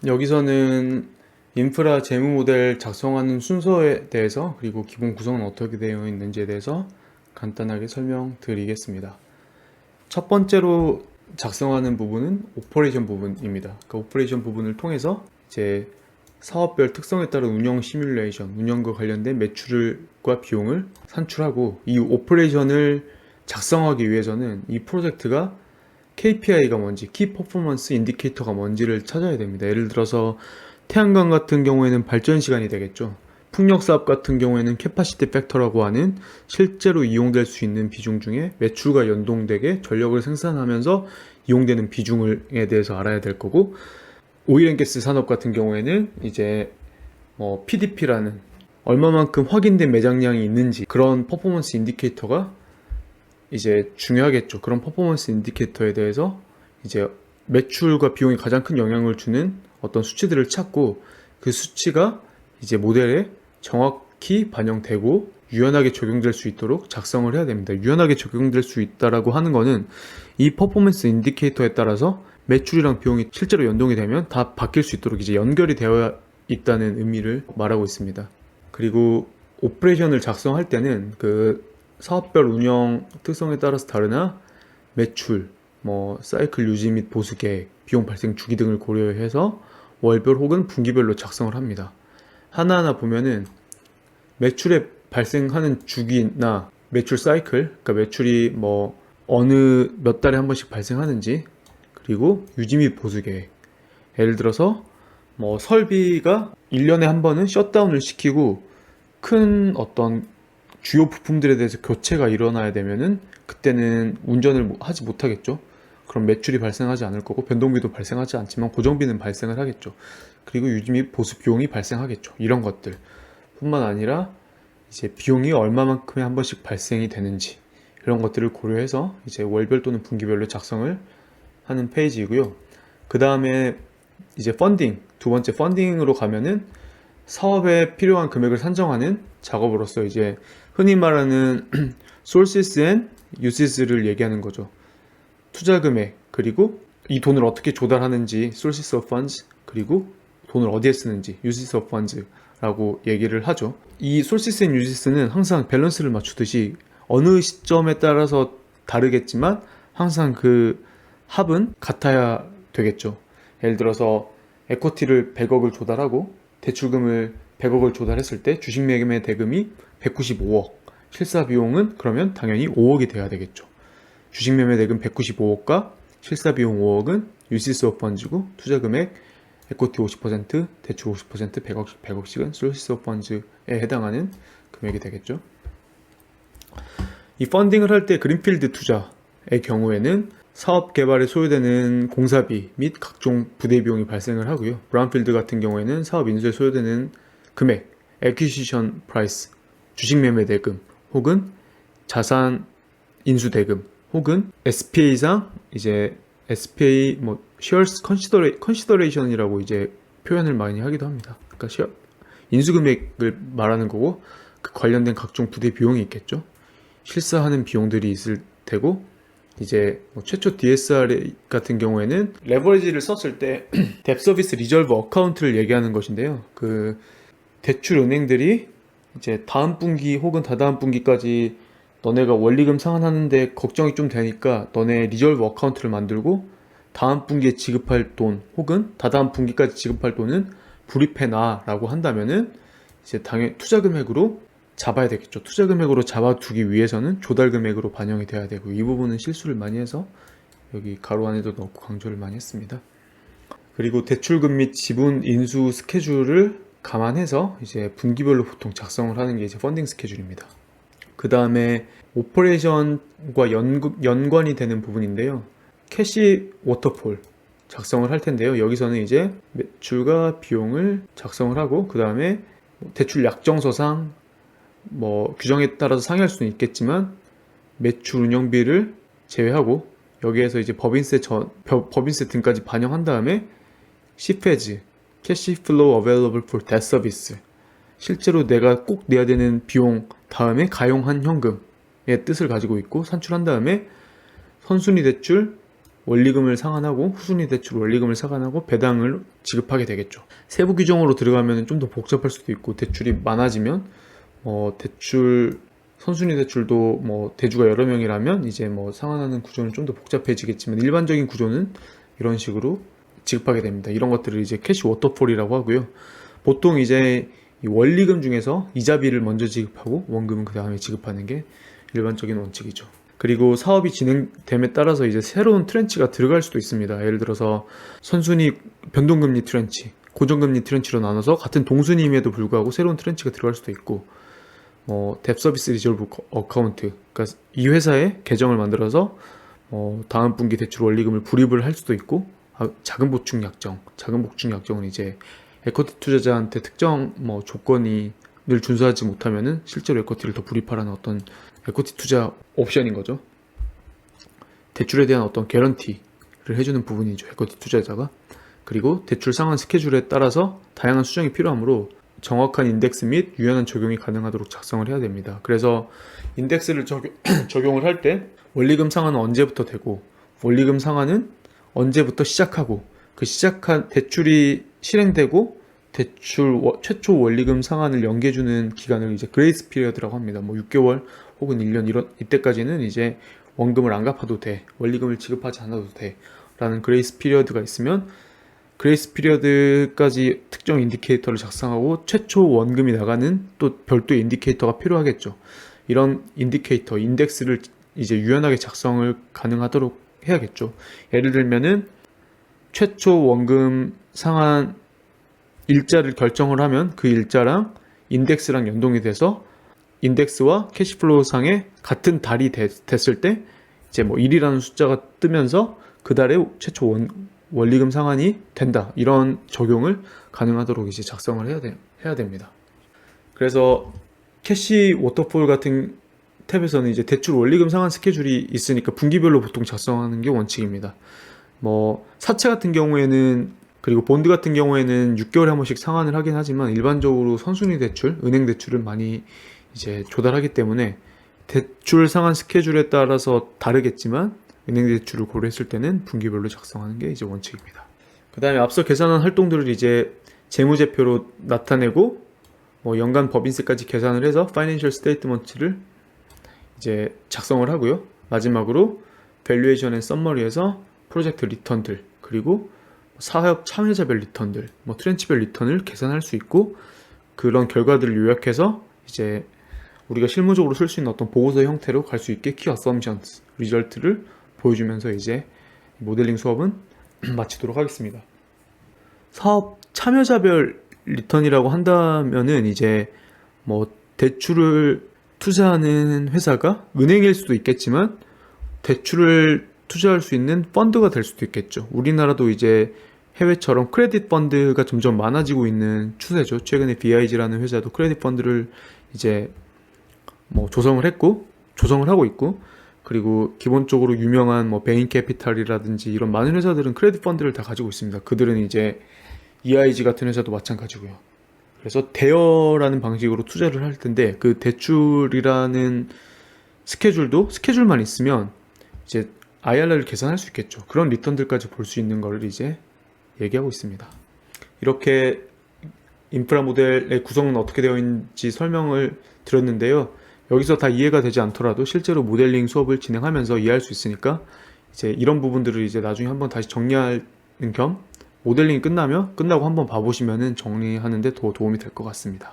여기서는 인프라 재무 모델 작성하는 순서에 대해서, 그리고 기본 구성은 어떻게 되어 있는지에 대해서 간단하게 설명드리겠습니다. 첫 번째로 작성하는 부분은 오퍼레이션 부분입니다. 그 오퍼레이션 부분을 통해서 이제 사업별 특성에 따른 운영 시뮬레이션, 운영과 관련된 매출과 비용을 산출하고, 이 오퍼레이션을 작성하기 위해서는 이 프로젝트가 KPI가 뭔지, 키 퍼포먼스 인디케이터가 뭔지를 찾아야 됩니다. 예를 들어서 태양광 같은 경우에는 발전 시간이 되겠죠. 풍력 사업 같은 경우에는 캐파시티 팩터라고 하는 실제로 이용될 수 있는 비중 중에 매출과 연동되게 전력을 생산하면서 이용되는 비중에 대해서 알아야 될 거고, 오일앤가스 산업 같은 경우에는 이제 PDP라는 얼마만큼 확인된 매장량이 있는지, 그런 퍼포먼스 인디케이터가 이제 중요하겠죠. 그런 퍼포먼스 인디케이터에 대해서 이제 매출과 비용이 가장 큰 영향을 주는 어떤 수치들을 찾고, 그 수치가 이제 모델에 정확히 반영되고 유연하게 적용될 수 있도록 작성을 해야 됩니다. 유연하게 적용될 수 있다라고 하는 거는 이 퍼포먼스 인디케이터에 따라서 매출이랑 비용이 실제로 연동이 되면 다 바뀔 수 있도록 이제 연결이 되어 있다는 의미를 말하고 있습니다. 그리고 오퍼레이션을 작성할 때는 그 사업별 운영 특성에 따라서 다르나 매출, 사이클 유지 및 보수 계획, 비용 발생 주기 등을 고려해서 월별 혹은 분기별로 작성을 합니다. 하나하나 보면은 매출에 발생하는 주기나 매출 사이클, 그러니까 매출이 어느 몇 달에 한 번씩 발생하는지, 그리고 유지 및 보수 계획. 예를 들어서 설비가 1년에 한 번은 셧다운을 시키고 큰 어떤 주요 부품들에 대해서 교체가 일어나야 되면은 그때는 운전을 하지 못하겠죠. 그럼 매출이 발생하지 않을 거고 변동비도 발생하지 않지만 고정비는 발생을 하겠죠. 그리고 유지 및 보수 비용이 발생하겠죠. 이런 것들 뿐만 아니라 이제 비용이 얼마만큼에 한 번씩 발생이 되는지, 이런 것들을 고려해서 이제 월별 또는 분기별로 작성을 하는 페이지이고요. 그 다음에 이제 펀딩, 두 번째 펀딩으로 가면은 사업에 필요한 금액을 산정하는 작업으로서 이제 흔히 말하는 sources and uses를 얘기하는 거죠. 투자 금액, 그리고 이 돈을 어떻게 조달하는지 sources of funds, 그리고 돈을 어디에 쓰는지 uses of funds라고 얘기를 하죠. 이 sources and uses는 항상 밸런스를 맞추듯이 어느 시점에 따라서 다르겠지만 항상 그 합은 같아야 되겠죠. 예를 들어서 에쿼티를 100억을 조달하고 대출금을 100억을 조달했을 때 주식 매매 대금이 195억, 실사 비용은 그러면 당연히 5억이 돼야 되겠죠. 주식 매매 대금 195억과 실사 비용 5억은 uses of funds고, 투자 금액 에쿼티 50%, 대출 50%, 100억씩은 sources of funds에 해당하는 금액이 되겠죠. 이 펀딩을 할 때 그린필드 투자의 경우에는 사업 개발에 소요되는 공사비 및 각종 부대 비용이 발생을 하고요. 브라운필드 같은 경우에는 사업 인수에 소요되는 금액, acquisition price, 주식 매매 대금, 혹은 자산 인수 대금, 혹은 SPA상 이제 SPA shares consideration이라고 이제 표현을 많이 하기도 합니다. 그러니까 인수 금액을 말하는 거고, 그 관련된 각종 부대 비용이 있겠죠. 실사하는 비용들이 있을 테고, 이제 최초 DSR 같은 경우에는 레버리지를 썼을 때 뎁 서비스 리저브 어카운트를 얘기하는 것인데요. 그 대출 은행들이 이제 다음 분기 혹은 다다음 분기까지 너네가 원리금 상환하는데 걱정이 좀 되니까 너네 리저브 어카운트를 만들고 다음 분기에 지급할 돈 혹은 다다음 분기까지 지급할 돈은 불입해놔 라고 한다면은 이제 당연히 투자 금액으로 잡아야 되겠죠. 투자 금액으로 잡아두기 위해서는 조달 금액으로 반영이 돼야 되고, 이 부분은 실수를 많이 해서 여기 가로 안에도 넣고 강조를 많이 했습니다. 그리고 대출금 및 지분 인수 스케줄을 감안해서 이제 분기별로 보통 작성을 하는 게 이제 펀딩 스케줄입니다. 그 다음에 오퍼레이션과 연관이 되는 부분인데요. 캐시 워터폴 작성을 할 텐데요. 여기서는 이제 매출과 비용을 작성을 하고, 그 다음에 대출 약정서상 규정에 따라서 상회할 수는 있겠지만 매출 운영비를 제외하고 여기에서 이제 법인세 등까지 반영한 다음에 CFAS, Cash Flow Available for Debt Service, 실제로 내가 꼭 내야 되는 비용 다음에 가용한 현금의 뜻을 가지고 있고, 산출한 다음에 선순위 대출 원리금을 상환하고 후순위 대출 원리금을 상환하고 배당을 지급하게 되겠죠. 세부 규정으로 들어가면 좀 더 복잡할 수도 있고, 대출이 많아지면 선순위 대출도 대주가 여러 명이라면 이제 상환하는 구조는 좀 더 복잡해지겠지만, 일반적인 구조는 이런 식으로 지급하게 됩니다. 이런 것들을 이제 캐시 워터폴이라고 하고요. 보통 이제 이 원리금 중에서 이자비를 먼저 지급하고 원금은 그 다음에 지급하는 게 일반적인 원칙이죠. 그리고 사업이 진행됨에 따라서 이제 새로운 트렌치가 들어갈 수도 있습니다. 예를 들어서 선순위 변동금리 트렌치, 고정금리 트렌치로 나눠서 같은 동순위임에도 불구하고 새로운 트렌치가 들어갈 수도 있고, 뎁 서비스 리졸브 어카운트, 그러니까 이 회사에 계정을 만들어서 다음 분기 대출 원리금을 불입을 할 수도 있고, 자금 보충 약정은 이제 에쿼티 투자자한테 특정 조건을 준수하지 못하면은 실제로 에쿼티를 더 불입하라는 어떤 에쿼티 투자 옵션인 거죠. 대출에 대한 어떤 개런티를 해주는 부분이죠, 에쿼티 투자자가. 그리고 대출 상환 스케줄에 따라서 다양한 수정이 필요하므로 정확한 인덱스 및 유연한 적용이 가능하도록 작성을 해야 됩니다. 그래서 인덱스를 적용을 할 때 원리금 상환은 언제부터 되고, 원리금 상환은 언제부터 시작하고, 그 시작한 대출이 실행되고 대출 최초 원리금 상환을 연계해주는 기간을 이제 그레이스 피리어드라고 합니다. 6개월 혹은 1년 이때까지는 이제 원금을 안 갚아도 돼, 원리금을 지급하지 않아도 돼 라는 그레이스 피리어드가 있으면, 그레이스 피리어드까지 특정 인디케이터를 작성하고 최초 원금이 나가는 또 별도의 인디케이터가 필요하겠죠. 이런 인디케이터, 인덱스를 이제 유연하게 작성을 가능하도록 해야겠죠. 예를 들면은 최초 원금 상환 일자를 결정을 하면 그 일자랑 인덱스랑 연동이 돼서 인덱스와 캐시플로우 상에 같은 달이 됐을 때 이제 1이라는 숫자가 뜨면서 그 달에 최초 원리금 상환이 된다, 이런 적용을 가능하도록 이제 작성을 해야 됩니다. 그래서 캐시 워터폴 같은 탭에서는 이제 대출 원리금 상환 스케줄이 있으니까 분기별로 보통 작성하는 게 원칙입니다. 사채 같은 경우에는, 그리고 본드 같은 경우에는 6개월에 한 번씩 상환을 하긴 하지만, 일반적으로 선순위 대출, 은행 대출을 많이 이제 조달하기 때문에 대출 상환 스케줄에 따라서 다르겠지만 은행 대출을 고려했을 때는 분기별로 작성하는 게 이제 원칙입니다. 그 다음에 앞서 계산한 활동들을 이제 재무제표로 나타내고 연간 법인세까지 계산을 해서 파이낸셜 스테이트먼트를 이제 작성을 하고요. 마지막으로 밸류에이션 앤 썸머리에서 프로젝트 리턴들, 그리고 사업 참여자별 리턴들, 트렌치별 리턴을 계산할 수 있고, 그런 결과들을 요약해서 이제 우리가 실무적으로 쓸 수 있는 어떤 보고서 형태로 갈 수 있게 키 어썸션스, 리절트를 보여주면서 이제 모델링 수업은 마치도록 하겠습니다. 사업 참여자별 리턴이라고 한다면은 이제 대출을 투자하는 회사가 은행일 수도 있겠지만 대출을 투자할 수 있는 펀드가 될 수도 있겠죠. 우리나라도 이제 해외처럼 크레딧 펀드가 점점 많아지고 있는 추세죠. 최근에 BIG라는 회사도 크레딧 펀드를 이제 조성을 하고 있고, 그리고 기본적으로 유명한 베인 캐피탈이라든지 이런 많은 회사들은 크레딧 펀드를 다 가지고 있습니다. 그들은 이제 EIG 같은 회사도 마찬가지고요. 그래서 대여라는 방식으로 투자를 할 텐데, 그 대출이라는 스케줄만 있으면 이제 IRR을 계산할 수 있겠죠. 그런 리턴들까지 볼 수 있는 걸 이제 얘기하고 있습니다. 이렇게 인프라 모델의 구성은 어떻게 되어 있는지 설명을 드렸는데요. 여기서 다 이해가 되지 않더라도 실제로 모델링 수업을 진행하면서 이해할 수 있으니까 이제 이런 부분들을 이제 나중에 한번 다시 정리하는 겸 모델링이 끝나고 한번 봐보시면은 정리하는데 더 도움이 될 것 같습니다.